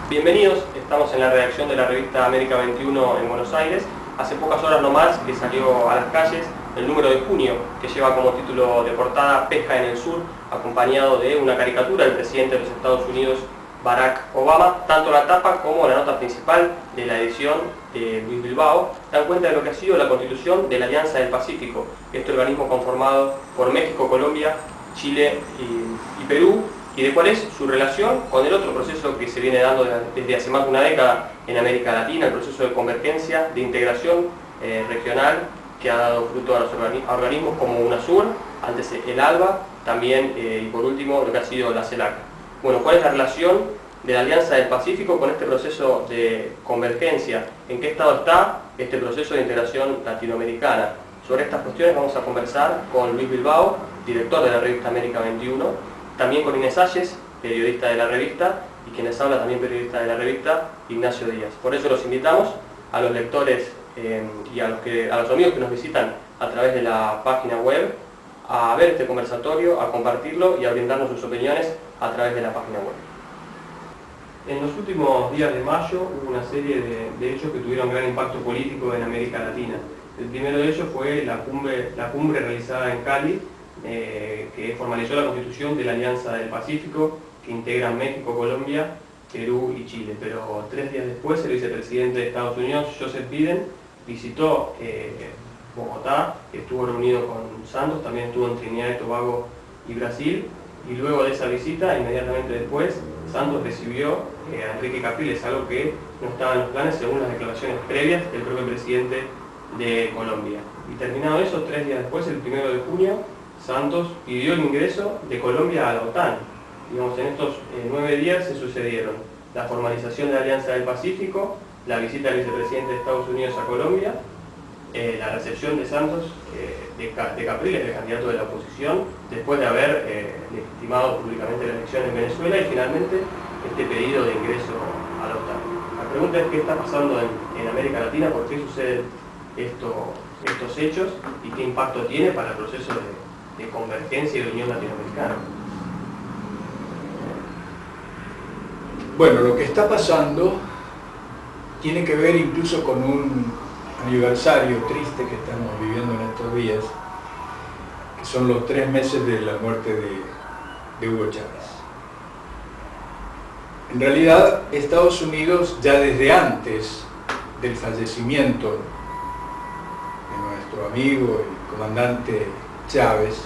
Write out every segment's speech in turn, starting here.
Bienvenidos, estamos en la redacción de la revista América 21 en Buenos Aires. Hace pocas horas nomás que salió a las calles el número de junio, que lleva como título de portada Pesca en el Sur, acompañado de una caricatura del presidente de los Estados Unidos, Barack Obama. Tanto la tapa como la nota principal de la edición de Luis Bilbao dan cuenta de lo que ha sido la constitución de la Alianza del Pacífico, este organismo conformado por México, Colombia, Chile y Perú, y de cuál es su relación con el otro proceso que se viene dando desde hace más de una década en América Latina, el proceso de convergencia, de integración regional, que ha dado fruto a los organismos como UNASUR, antes el ALBA, también y por último lo que ha sido la CELAC. Bueno, ¿cuál es la relación de la Alianza del Pacífico con este proceso de convergencia? ¿En qué estado está este proceso de integración latinoamericana? Sobre estas cuestiones vamos a conversar con Luis Bilbao, director de la revista América 21, también con Inés Salles, periodista de la revista, y quien les habla también periodista de la revista, Ignacio Díaz. Por eso los invitamos a los lectores y a los amigos que nos visitan a través de la página web a ver este conversatorio, a compartirlo y a brindarnos sus opiniones a través de la página web. En los últimos días de mayo hubo una serie de hechos que tuvieron gran impacto político en América Latina. El primero de ellos fue la cumbre realizada en Cali, que formalizó la constitución de la Alianza del Pacífico, que integran México, Colombia, Perú y Chile. Pero 3 días después, el vicepresidente de Estados Unidos, Joseph Biden, visitó Bogotá, estuvo reunido con Santos, también estuvo en Trinidad y Tobago y Brasil, y luego de esa visita, inmediatamente después, Santos recibió a Enrique Capriles, algo que no estaba en los planes según las declaraciones previas del propio presidente de Colombia. Y terminado eso, 3 días después, el 1 de junio, Santos pidió el ingreso de Colombia a la OTAN. Digamos, en estos 9 días se sucedieron la formalización de la Alianza del Pacífico, la visita del vicepresidente de Estados Unidos a Colombia, la recepción de Santos de Capriles, el candidato de la oposición, después de haber legitimado públicamente la elección en Venezuela, y finalmente este pedido de ingreso a la OTAN. La pregunta es qué está pasando en América Latina, por qué suceden estos hechos y qué impacto tiene para el proceso de convergencia y de unión latinoamericana. Bueno, lo que está pasando tiene que ver incluso con un aniversario triste que estamos viviendo en estos días, que son los 3 meses de la muerte de Hugo Chávez. En realidad, Estados Unidos, ya desde antes del fallecimiento de nuestro amigo, el comandante Chávez,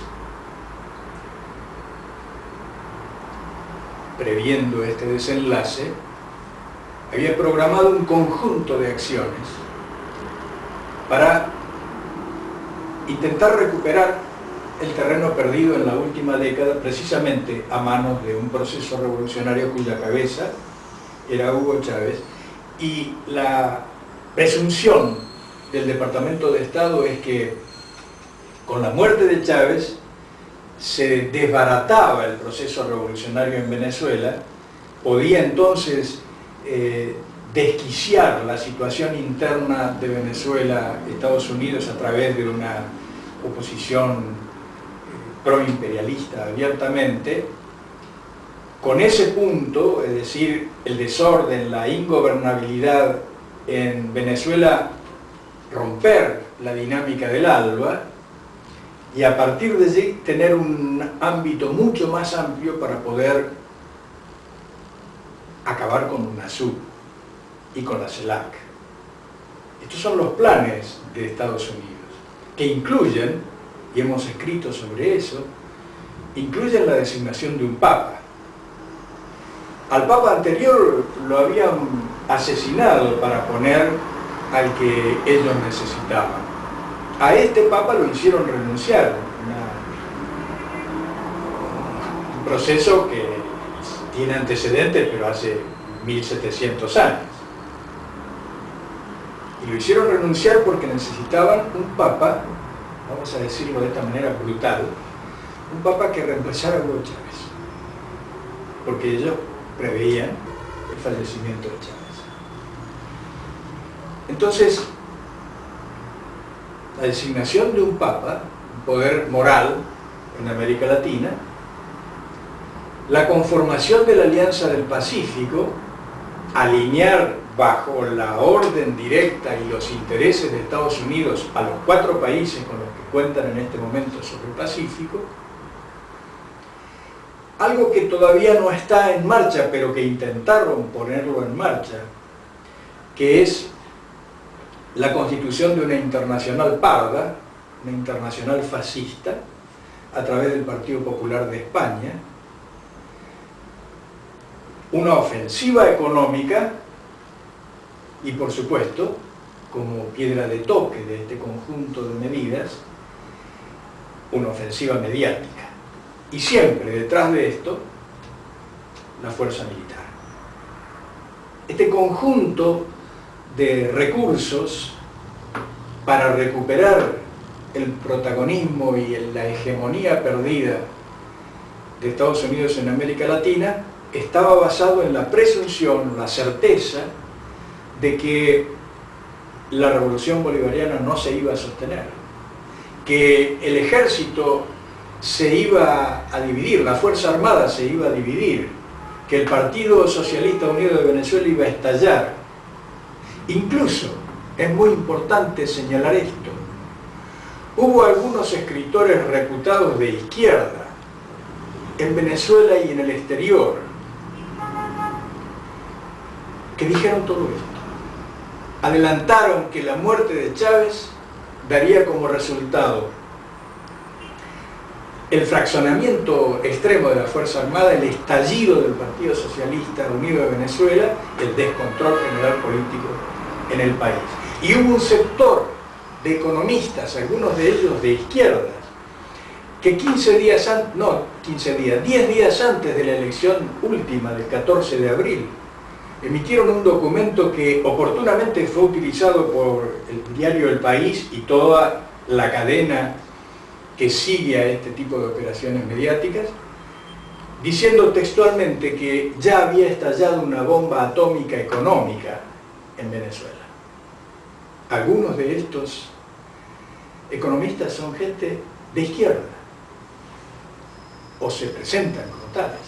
previendo este desenlace, había programado un conjunto de acciones para intentar recuperar el terreno perdido en la última década, precisamente a manos de un proceso revolucionario cuya cabeza era Hugo Chávez, y la presunción del Departamento de Estado es que con la muerte de Chávez se desbarataba el proceso revolucionario en Venezuela, podía entonces desquiciar la situación interna de Venezuela, Estados Unidos, a través de una oposición proimperialista abiertamente. Con ese punto, es decir, el desorden, la ingobernabilidad en Venezuela, romper la dinámica del ALBA, y a partir de allí tener un ámbito mucho más amplio para poder acabar con UNASUR y con la CELAC. Estos son los planes de Estados Unidos, que incluyen, y hemos escrito sobre eso, incluyen la designación de un papa. Al papa anterior lo habían asesinado para poner al que ellos necesitaban. A este papa lo hicieron renunciar, un proceso que tiene antecedentes, pero hace 1700 años. Y lo hicieron renunciar porque necesitaban un papa, vamos a decirlo de esta manera brutal, un papa que reemplazara a Hugo Chávez, porque ellos preveían el fallecimiento de Chávez. Entonces, la designación de un papa, un poder moral en América Latina, la conformación de la Alianza del Pacífico, alinear bajo la orden directa y los intereses de Estados Unidos a los 4 países con los que cuentan en este momento sobre el Pacífico, algo que todavía no está en marcha, pero que intentaron ponerlo en marcha, que es la constitución de una internacional parda, una internacional fascista, a través del Partido Popular de España, una ofensiva económica y, por supuesto, como piedra de toque de este conjunto de medidas, una ofensiva mediática. Y siempre detrás de esto, la fuerza militar. Este conjunto de recursos para recuperar el protagonismo y la hegemonía perdida de Estados Unidos en América Latina estaba basado en la presunción, la certeza de que la revolución bolivariana no se iba a sostener, que el ejército se iba a dividir, la Fuerza Armada se iba a dividir, que el Partido Socialista Unido de Venezuela iba a estallar. Incluso, es muy importante señalar esto, hubo algunos escritores reputados de izquierda en Venezuela y en el exterior que dijeron todo esto. Adelantaron que la muerte de Chávez daría como resultado el fraccionamiento extremo de la Fuerza Armada, el estallido del Partido Socialista Unido de Venezuela, el descontrol general político en el país. Y hubo un sector de economistas, algunos de ellos de izquierdas, que 10 días antes de la elección última del 14 de abril, emitieron un documento que oportunamente fue utilizado por el diario El País y toda la cadena que sigue a este tipo de operaciones mediáticas, diciendo textualmente que ya había estallado una bomba atómica económica en Venezuela. Algunos de estos economistas son gente de izquierda, o se presentan como tales.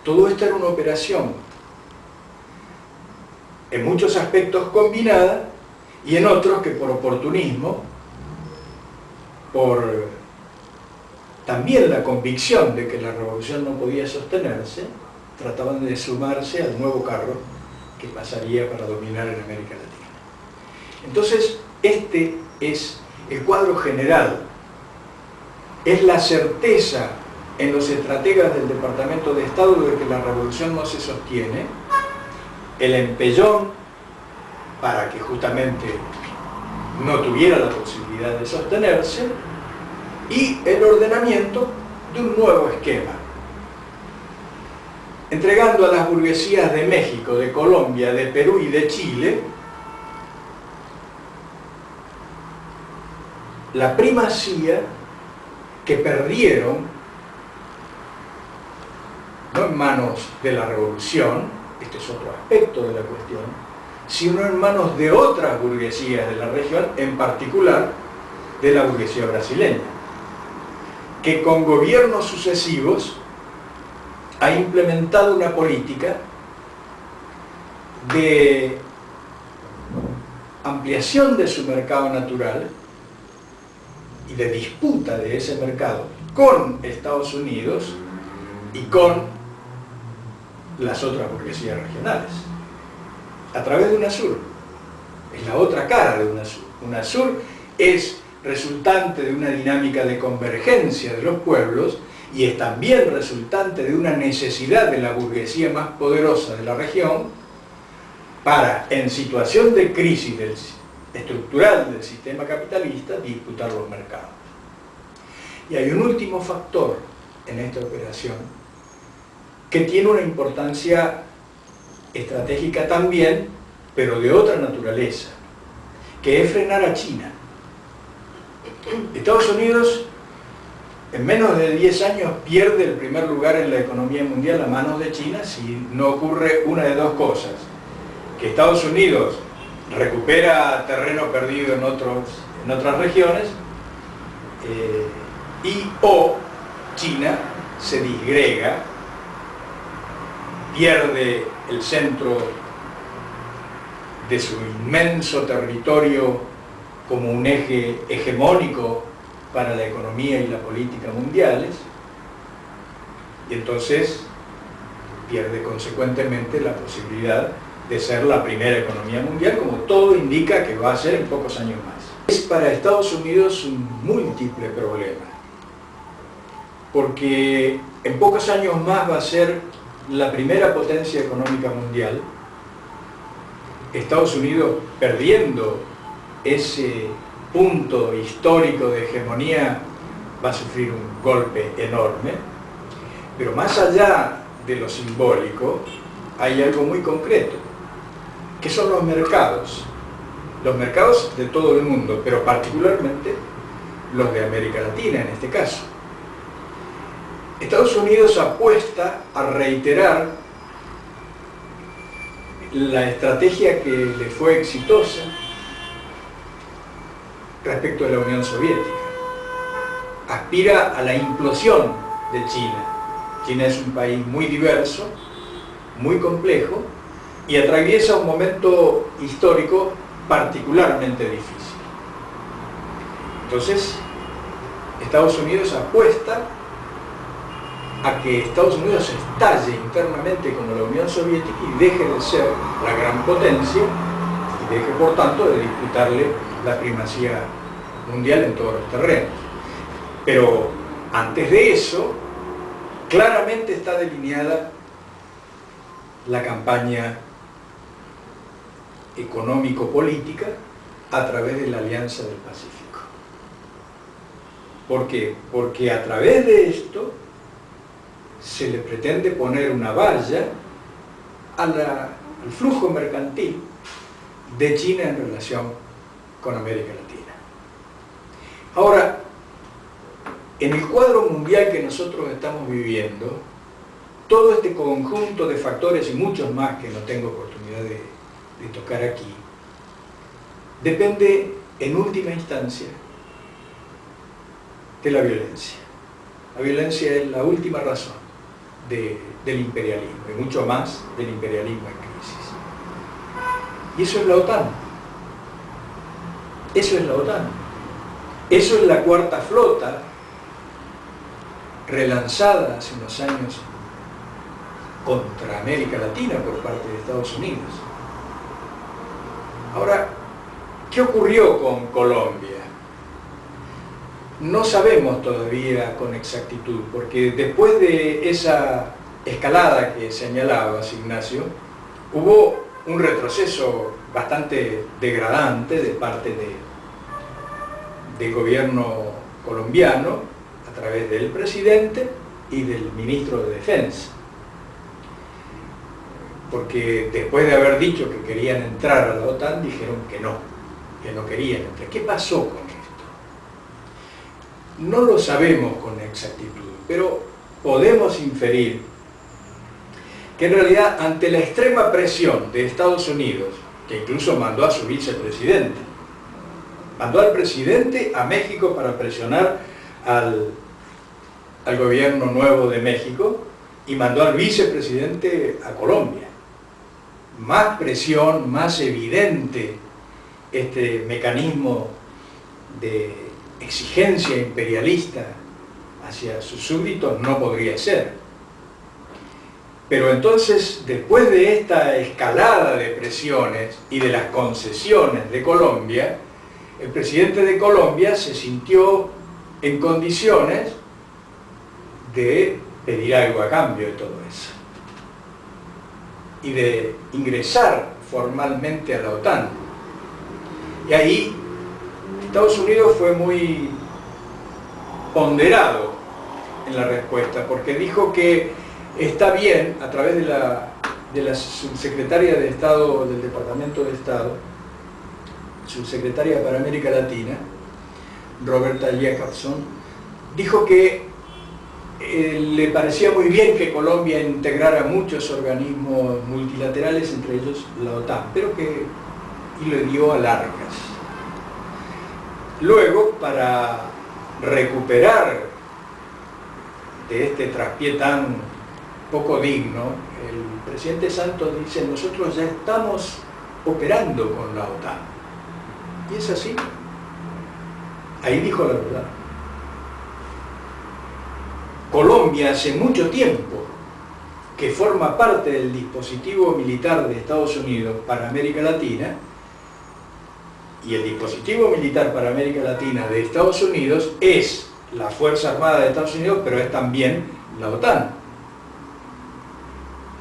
Todo esto era una operación en muchos aspectos combinada y en otros que por oportunismo, por también la convicción de que la revolución no podía sostenerse, trataban de sumarse al nuevo carro que pasaría para dominar en América Latina. Entonces, este es el cuadro general, es la certeza en los estrategas del Departamento de Estado de que la revolución no se sostiene, el empellón para que justamente no tuviera la posibilidad de sostenerse, y el ordenamiento de un nuevo esquema, entregando a las burguesías de México, de Colombia, de Perú y de Chile la primacía que perdieron, no en manos de la revolución, este es otro aspecto de la cuestión, sino en manos de otras burguesías de la región, en particular de la burguesía brasileña, que con gobiernos sucesivos ha implementado una política de ampliación de su mercado natural y de disputa de ese mercado con Estados Unidos y con las otras burguesías regionales, a través de UNASUR. Es la otra cara de UNASUR. UNASUR es resultante de una dinámica de convergencia de los pueblos y es también resultante de una necesidad de la burguesía más poderosa de la región para, en situación de crisis estructural del sistema capitalista, disputar los mercados. Y hay un último factor en esta operación que tiene una importancia estratégica también, pero de otra naturaleza, que es frenar a China. Estados Unidos en menos de 10 años pierde el primer lugar en la economía mundial a manos de China si no ocurre una de dos cosas: que Estados Unidos recupera terreno perdido en otras regiones o China se disgrega, pierde el centro de su inmenso territorio como un eje hegemónico para la economía y la política mundiales, y entonces pierde consecuentemente la posibilidad de ser la primera economía mundial, como todo indica que va a ser en pocos años más. Es para Estados Unidos un múltiple problema, porque en pocos años más va a ser la primera potencia económica mundial, Estados Unidos perdiendo ese punto histórico de hegemonía va a sufrir un golpe enorme, pero más allá de lo simbólico hay algo muy concreto, que son los mercados de todo el mundo, pero particularmente los de América Latina en este caso. Estados Unidos apuesta a reiterar la estrategia que le fue exitosa respecto de la Unión Soviética. Aspira a la implosión de China. China es un país muy diverso, muy complejo, y atraviesa un momento histórico particularmente difícil. Entonces, Estados Unidos apuesta a que Estados Unidos estalle internamente como la Unión Soviética y deje de ser la gran potencia y deje, por tanto, de disputarle la primacía mundial en todos los terrenos. Pero antes de eso, claramente está delineada la campaña económico-política a través de la Alianza del Pacífico. ¿Por qué? Porque a través de esto se le pretende poner una valla al flujo mercantil de China en relación con América Latina. Ahora, en el cuadro mundial que nosotros estamos viviendo, todo este conjunto de factores y muchos más que no tengo oportunidad de tocar aquí, depende en última instancia de la violencia. La violencia es la última razón del imperialismo, y mucho más del imperialismo en crisis. Y eso es la OTAN. Eso es la OTAN. Eso es la cuarta flota relanzada hace unos años contra América Latina por parte de Estados Unidos. Ahora, ¿qué ocurrió con Colombia? No sabemos todavía con exactitud, porque después de esa escalada que señalabas, Ignacio, hubo un retroceso bastante degradante de parte del gobierno colombiano, a través del presidente y del ministro de Defensa. Porque después de haber dicho que querían entrar a la OTAN, dijeron que no querían entrar. ¿Qué pasó con esto? No lo sabemos con exactitud, pero podemos inferir que en realidad ante la extrema presión de Estados Unidos, que incluso mandó a su vicepresidente, mandó al presidente a México para presionar al gobierno nuevo de México, y mandó al vicepresidente a Colombia. Más presión, más evidente este mecanismo de exigencia imperialista hacia sus súbditos no podría ser. Pero entonces, después de esta escalada de presiones y de las concesiones de Colombia, el presidente de Colombia se sintió en condiciones de pedir algo a cambio de todo eso y de ingresar formalmente a la OTAN. Y ahí Estados Unidos fue muy ponderado en la respuesta, porque dijo que está bien, a través de la subsecretaria de Estado del Departamento de Estado, subsecretaria para América Latina, Roberta Jacobson, dijo que le parecía muy bien que Colombia integrara muchos organismos multilaterales, entre ellos la OTAN, pero y le dio alargas. Luego, para recuperar de este traspié tan poco digno. El presidente Santos dice, nosotros ya estamos operando con la OTAN. Y es así. Ahí dijo la verdad. Colombia hace mucho tiempo que forma parte del dispositivo militar de Estados Unidos para América Latina, y el dispositivo militar para América Latina de Estados Unidos es la Fuerza Armada de Estados Unidos, pero es también la OTAN,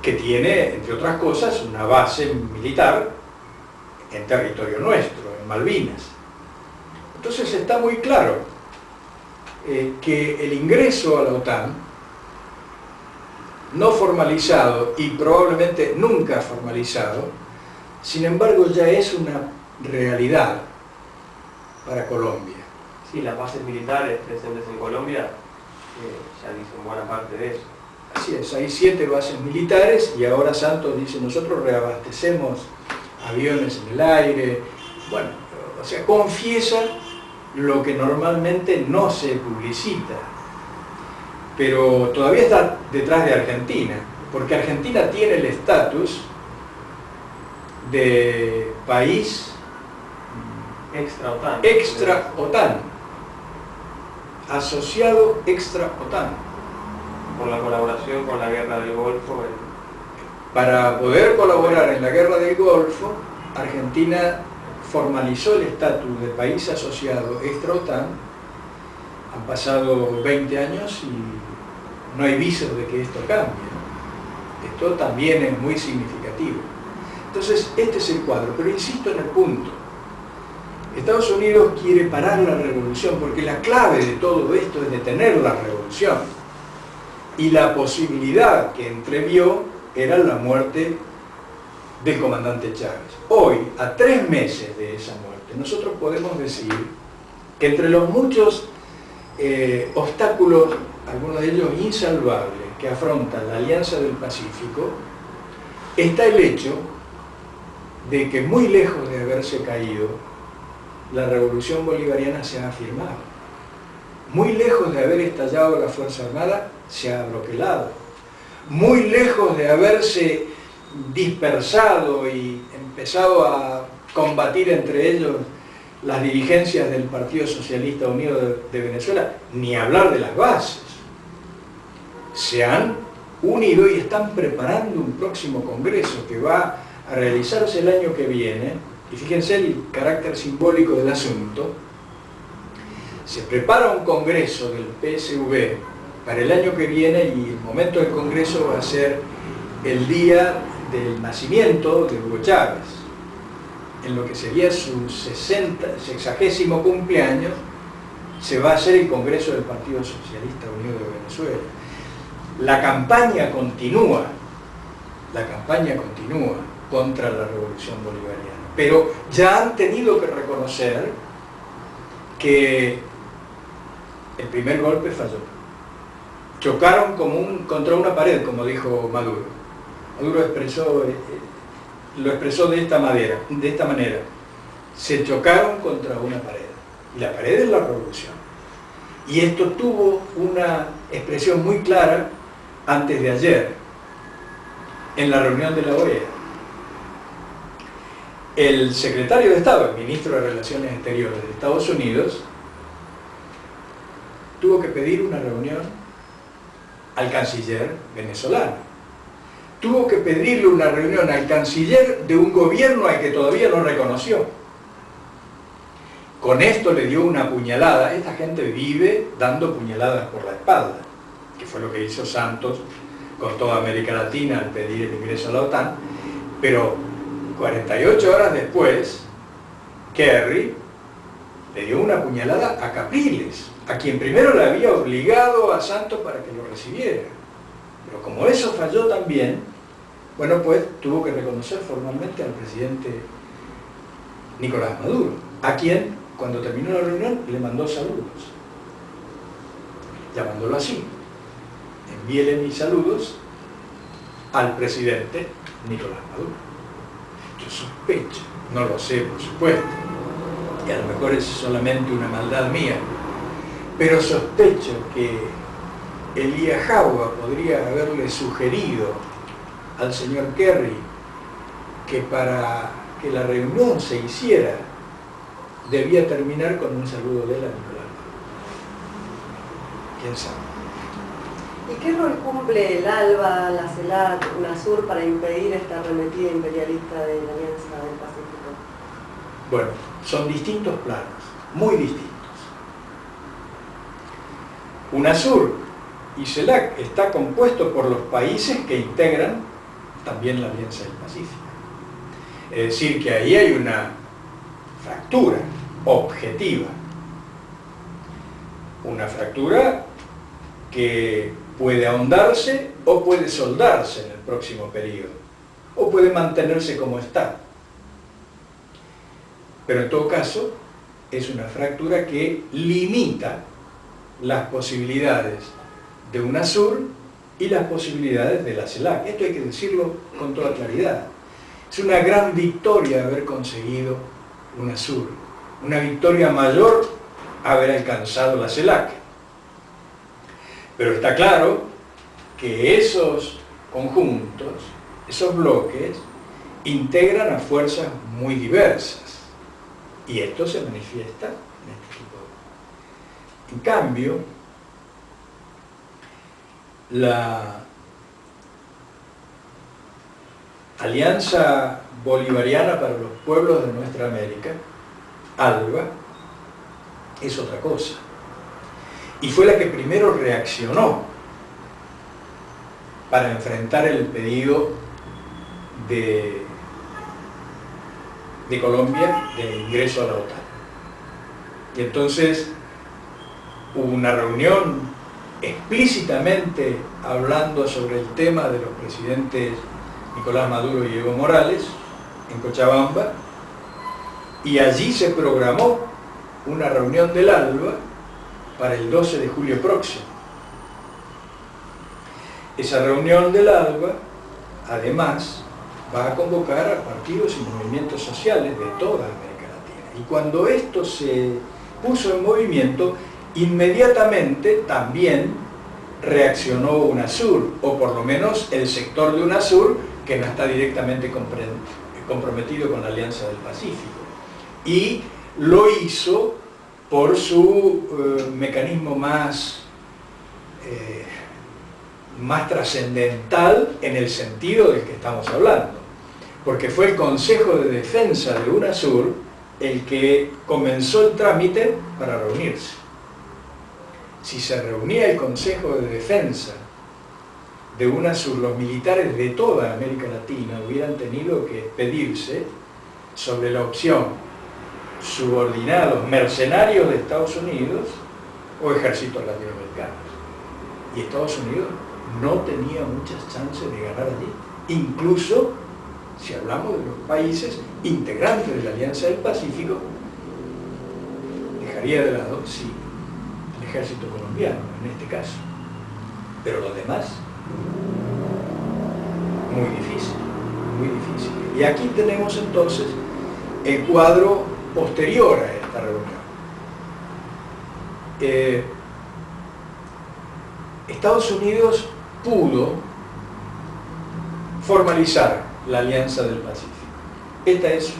que tiene, entre otras cosas, una base militar en territorio nuestro, en Malvinas. Entonces está muy claro que el ingreso a la OTAN, no formalizado y probablemente nunca formalizado, sin embargo ya es una realidad para Colombia. Sí, las bases militares presentes en Colombia ya dicen buena parte de eso. Así es, hay 7 bases militares y ahora Santos dice, nosotros reabastecemos aviones en el aire. Bueno, o sea, confiesa lo que normalmente no se publicita, pero todavía está detrás de Argentina, porque Argentina tiene el estatus de país extra OTAN, asociado extra OTAN, por la colaboración con la guerra del Golfo. Para poder colaborar en la guerra del Golfo, Argentina formalizó el estatus de país asociado extra OTAN. Han pasado 20 años y no hay visos de que esto cambie. Esto también es muy significativo. Entonces, este es el cuadro, pero insisto en el punto. Estados Unidos quiere parar la revolución, porque la clave de todo esto es detener la revolución. Y la posibilidad que entrevió era la muerte del comandante Chávez. Hoy, a 3 meses de esa muerte, nosotros podemos decir que entre los muchos obstáculos, algunos de ellos insalvables, que afronta la Alianza del Pacífico, está el hecho de que muy lejos de haberse caído, la revolución bolivariana se ha afirmado. Muy lejos de haber estallado la Fuerza Armada, se ha bloqueado. Muy lejos de haberse dispersado y empezado a combatir entre ellos las dirigencias del Partido Socialista Unido de Venezuela, ni hablar de las bases. Se han unido y están preparando un próximo congreso que va a realizarse el año que viene, y fíjense el carácter simbólico del asunto. Se prepara un congreso del PSV para el año que viene y el momento del congreso va a ser el día del nacimiento de Hugo Chávez. En lo que sería su 60º cumpleaños se va a hacer el congreso del Partido Socialista Unido de Venezuela. La campaña continúa contra la revolución bolivariana, pero ya han tenido que reconocer que el primer golpe falló. Chocaron contra una pared, como dijo Maduro. Maduro lo expresó de esta manera. Se chocaron contra una pared. Y la pared es la revolución. Y esto tuvo una expresión muy clara antes de ayer, en la reunión de la OEA. El secretario de Estado, el ministro de Relaciones Exteriores de Estados Unidos, tuvo que pedir una reunión al canciller venezolano. Tuvo que pedirle una reunión al canciller de un gobierno al que todavía no reconoció. Con esto le dio una puñalada. Esta gente vive dando puñaladas por la espalda, que fue lo que hizo Santos con toda América Latina al pedir el ingreso a la OTAN, pero 48 horas después, Kerry le dio una puñalada a Capriles, a quien primero le había obligado a Santos para que lo recibiera. Pero como eso falló también, bueno, pues tuvo que reconocer formalmente al presidente Nicolás Maduro, a quien, cuando terminó la reunión, le mandó saludos, llamándolo así: envíele mis saludos al presidente Nicolás Maduro. Yo sospecho, no lo sé por supuesto, y a lo mejor es solamente una maldad mía, pero sospecho que Elijah Jawa podría haberle sugerido al señor Kerry que para que la reunión se hiciera debía terminar con un saludo de él a Nicolás Maduro. ¿Quién sabe? ¿Y qué rol cumple el ALBA, la CELAC, UNASUR para impedir esta arremetida imperialista de la Alianza del Pacífico? Bueno, son distintos planos, muy distintos. UNASUR y CELAC está compuesto por los países que integran también la Alianza del Pacífico. Es decir, que ahí hay una fractura objetiva. Una fractura que puede ahondarse o puede soldarse en el próximo periodo, o puede mantenerse como está. Pero en todo caso, es una fractura que limita las posibilidades de UNASUR y las posibilidades de la CELAC. Esto hay que decirlo con toda claridad. Es una gran victoria haber conseguido UNASUR, una victoria mayor haber alcanzado la CELAC. Pero está claro que esos conjuntos, esos bloques, integran a fuerzas muy diversas. Y esto se manifiesta en este tipo de... En cambio, la Alianza Bolivariana para los Pueblos de Nuestra América, ALBA, es otra cosa. Y fue la que primero reaccionó para enfrentar el pedido de Colombia de ingreso a la OTAN. Y entonces hubo una reunión explícitamente hablando sobre el tema de los presidentes Nicolás Maduro y Evo Morales en Cochabamba, y allí se programó una reunión del ALBA para el 12 de julio próximo. Esa reunión del ALBA, además, va a convocar a partidos y movimientos sociales de toda América Latina. Y cuando esto se puso en movimiento, inmediatamente también reaccionó UNASUR, o por lo menos el sector de UNASUR, que no está directamente comprometido con la Alianza del Pacífico. Y lo hizo por su mecanismo más trascendental en el sentido del que estamos hablando, porque fue el Consejo de Defensa de UNASUR el que comenzó el trámite para reunirse. Si se reunía el Consejo de Defensa de UNASUR, los militares de toda América Latina hubieran tenido que expedirse sobre la opción subordinados, mercenarios de Estados Unidos o ejércitos latinoamericanos. Y Estados Unidos no tenía muchas chances de ganar allí, incluso si hablamos de los países integrantes de la Alianza del Pacífico. Dejaría de lado, sí, el ejército colombiano en este caso, pero los demás, muy difícil, muy difícil. Y aquí tenemos entonces el cuadro posterior a esta reunión. Estados Unidos pudo formalizar la Alianza del Pacífico. Esta es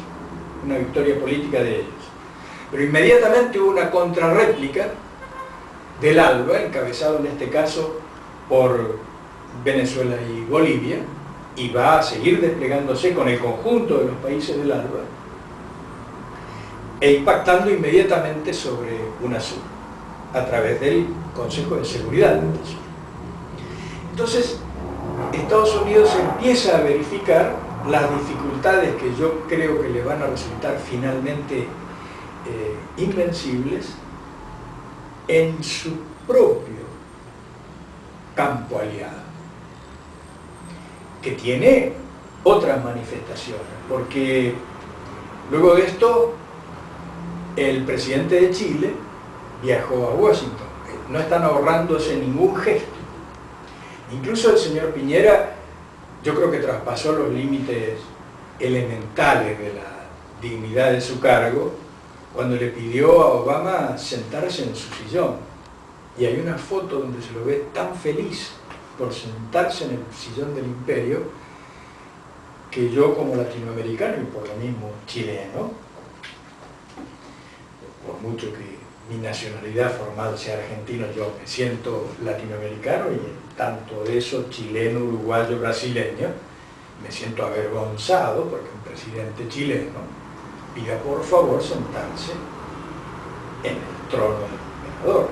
una victoria política de ellos. Pero inmediatamente hubo una contrarréplica del ALBA, encabezado en este caso por Venezuela y Bolivia, y va a seguir desplegándose con el conjunto de los países del ALBA, e impactando inmediatamente sobre UNASUR, a través del Consejo de Seguridad de UNASUR. Entonces, Estados Unidos empieza a verificar las dificultades que yo creo que le van a resultar finalmente invencibles en su propio campo aliado, que tiene otras manifestaciones, porque luego de esto el presidente de Chile viajó a Washington. No están ahorrándose ningún gesto. Incluso el señor Piñera, yo creo que traspasó los límites elementales de la dignidad de su cargo cuando le pidió a Obama sentarse en su sillón. Y hay una foto donde se lo ve tan feliz por sentarse en el sillón del imperio, que yo como latinoamericano y por lo mismo chileno, por mucho que mi nacionalidad formal sea argentino, yo me siento latinoamericano y en tanto de eso chileno, uruguayo, brasileño, me siento avergonzado porque un presidente chileno pida por favor sentarse en el trono del emperador.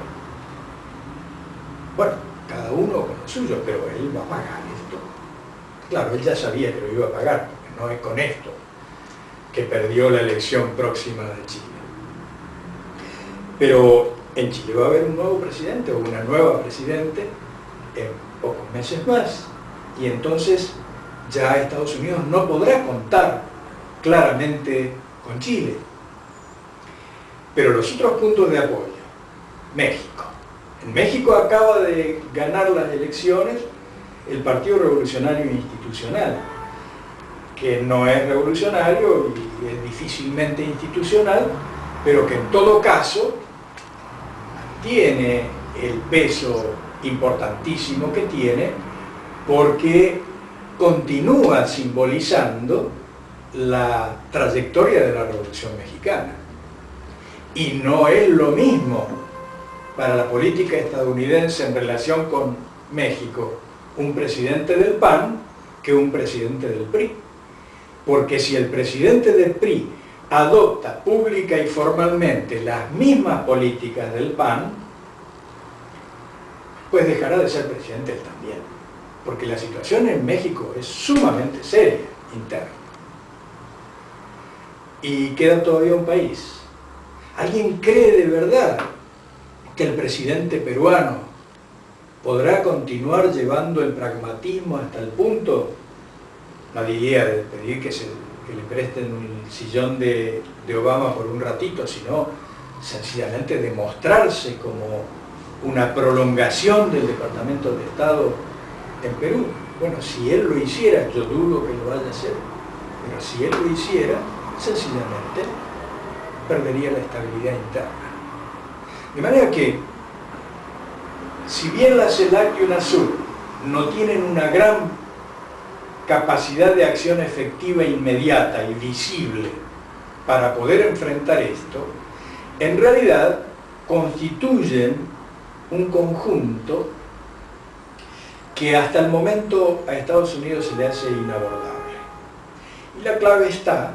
Bueno, cada uno con lo suyo, pero él va a pagar esto. Claro, él ya sabía que lo iba a pagar, porque no es con esto que perdió la elección próxima de Chile. Pero en Chile va a haber un nuevo presidente o una nueva presidente en pocos meses más. Y entonces ya Estados Unidos no podrá contar claramente con Chile. Pero los otros puntos de apoyo, México. En México acaba de ganar las elecciones el Partido Revolucionario Institucional, que no es revolucionario y es difícilmente institucional, pero que en todo caso tiene el peso importantísimo que tiene, porque continúa simbolizando la trayectoria de la Revolución Mexicana. Y no es lo mismo para la política estadounidense en relación con México un presidente del PAN que un presidente del PRI. Porque si el presidente del PRI adopta pública y formalmente las mismas políticas del PAN, pues dejará de ser presidente él también. Porque la situación en México es sumamente seria, interna. Y queda todavía un país. ¿Alguien cree de verdad que el presidente peruano podrá continuar llevando el pragmatismo hasta el punto, no diría de pedir que le presten el sillón de Obama por un ratito, sino sencillamente de mostrarse como una prolongación del Departamento de Estado en Perú? Bueno, si él lo hiciera, yo dudo que lo vaya a hacer, pero si él lo hiciera, sencillamente perdería la estabilidad interna. De manera que, si bien la CELAC y UNASUR no tienen una gran capacidad de acción efectiva inmediata y visible para poder enfrentar esto, en realidad constituyen un conjunto que hasta el momento a Estados Unidos se le hace inabordable. Y la clave está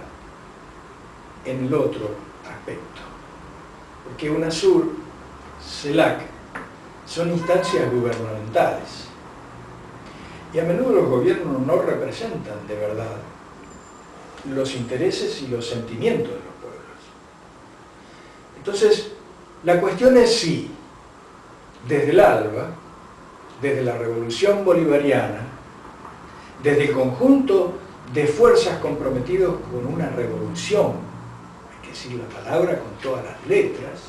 en el otro aspecto, porque UNASUR, CELAC, son instancias gubernamentales y a menudo los gobiernos no representan de verdad los intereses y los sentimientos de los pueblos. Entonces, la cuestión es si, desde el ALBA, desde la Revolución Bolivariana, desde el conjunto de fuerzas comprometidos con una revolución, hay que decir la palabra con todas las letras,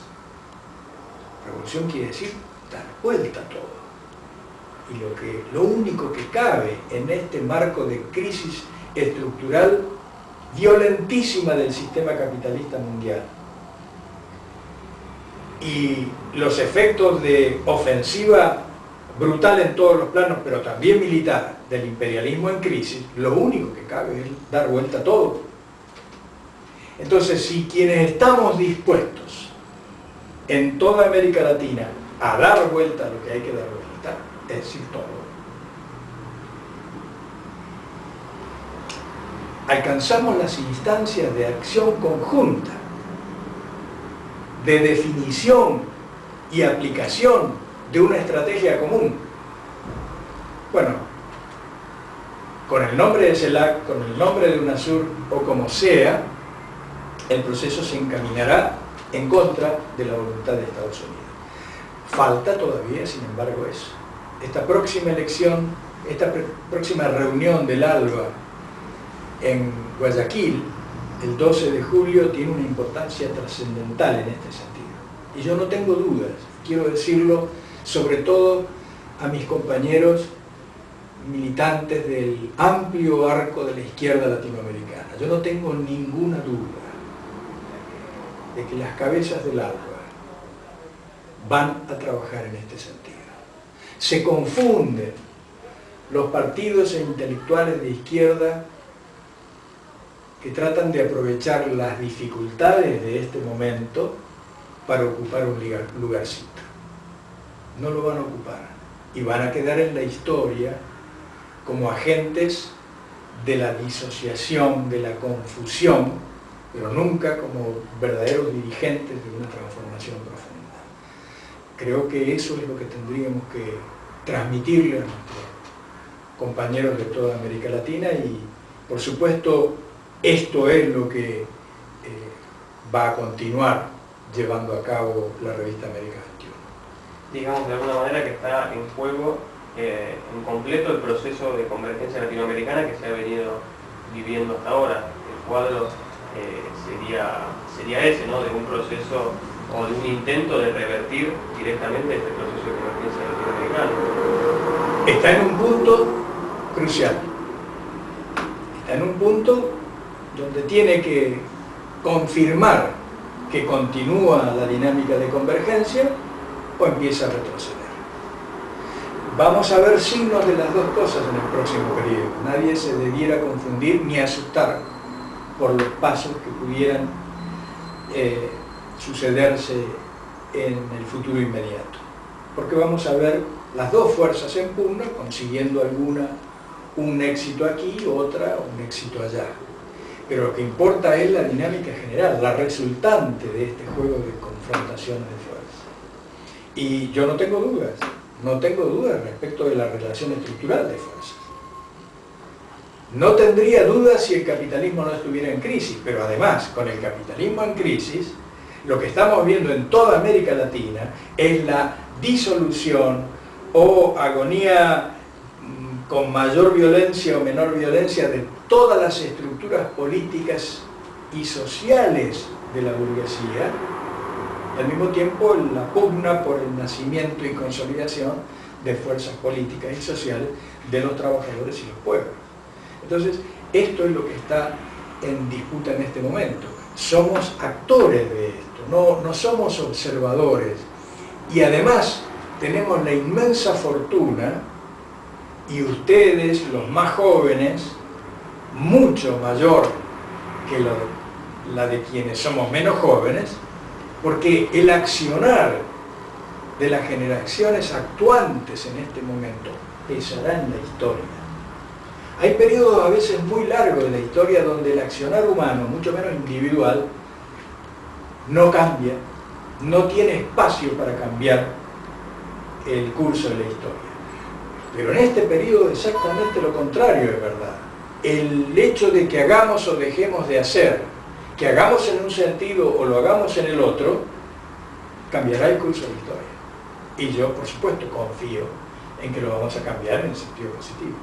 revolución quiere decir dar vuelta a todo. Y lo único que cabe en este marco de crisis estructural violentísima del sistema capitalista mundial y los efectos de ofensiva brutal en todos los planos, pero también militar, del imperialismo en crisis, lo único que cabe es dar vuelta a todo. Entonces, si quienes estamos dispuestos en toda América Latina a dar vuelta a lo que hay que dar vuelta, es decir, todo, alcanzamos las instancias de acción conjunta, de definición y aplicación de una estrategia común. Bueno, con el nombre de CELAC, con el nombre de UNASUR o como sea, el proceso se encaminará en contra de la voluntad de Estados Unidos. Falta todavía, sin embargo, eso. Esta próxima elección, esta próxima reunión del ALBA en Guayaquil, el 12 de julio, tiene una importancia trascendental en este sentido. Y yo no tengo dudas, quiero decirlo sobre todo a mis compañeros militantes del amplio arco de la izquierda latinoamericana. Yo no tengo ninguna duda de que las cabezas del ALBA, van a trabajar en este sentido. Se confunden los partidos e intelectuales de izquierda que tratan de aprovechar las dificultades de este momento para ocupar un lugarcito. No lo van a ocupar y van a quedar en la historia como agentes de la disociación, de la confusión, pero nunca como verdaderos dirigentes de una transformación profunda. Creo que eso es lo que tendríamos que transmitirle a nuestros compañeros de toda América Latina y, por supuesto, esto es lo que va a continuar llevando a cabo la revista América 21. Digamos de alguna manera que está en juego en completo el proceso de convergencia latinoamericana que se ha venido viviendo hasta ahora. El cuadro sería ese, ¿no? De un proceso o de un intento de revertir directamente este proceso de convergencia latinoamericana. Está en un punto crucial. Está en un punto donde tiene que confirmar que continúa la dinámica de convergencia o empieza a retroceder. Vamos a ver signos de las dos cosas en el próximo periodo. Nadie se debiera confundir ni asustar por los pasos que pudieran sucederse en el futuro inmediato. Porque vamos a ver las dos fuerzas en pugna, consiguiendo alguna un éxito aquí, otra un éxito allá. Pero lo que importa es la dinámica general, la resultante de este juego de confrontaciones de fuerza. Y yo no tengo dudas respecto de la relación estructural de fuerzas. No tendría dudas si el capitalismo no estuviera en crisis, pero además, con el capitalismo en crisis, lo que estamos viendo en toda América Latina es la disolución o agonía con mayor violencia o menor violencia de todas las estructuras políticas y sociales de la burguesía, y al mismo tiempo la pugna por el nacimiento y consolidación de fuerzas políticas y sociales de los trabajadores y los pueblos. Entonces, esto es lo que está en disputa en este momento. Somos actores de esto, no somos observadores. Y además tenemos la inmensa fortuna, y ustedes, los más jóvenes, mucho mayor que la de quienes somos menos jóvenes, porque el accionar de las generaciones actuantes en este momento pesará en la historia. Hay periodos a veces muy largos de la historia donde el accionar humano, mucho menos individual, no cambia, no tiene espacio para cambiar el curso de la historia. Pero en este periodo exactamente lo contrario es verdad. El hecho de que hagamos o dejemos de hacer, que hagamos en un sentido o lo hagamos en el otro, cambiará el curso de la historia. Y yo, por supuesto, confío en que lo vamos a cambiar en el sentido positivo.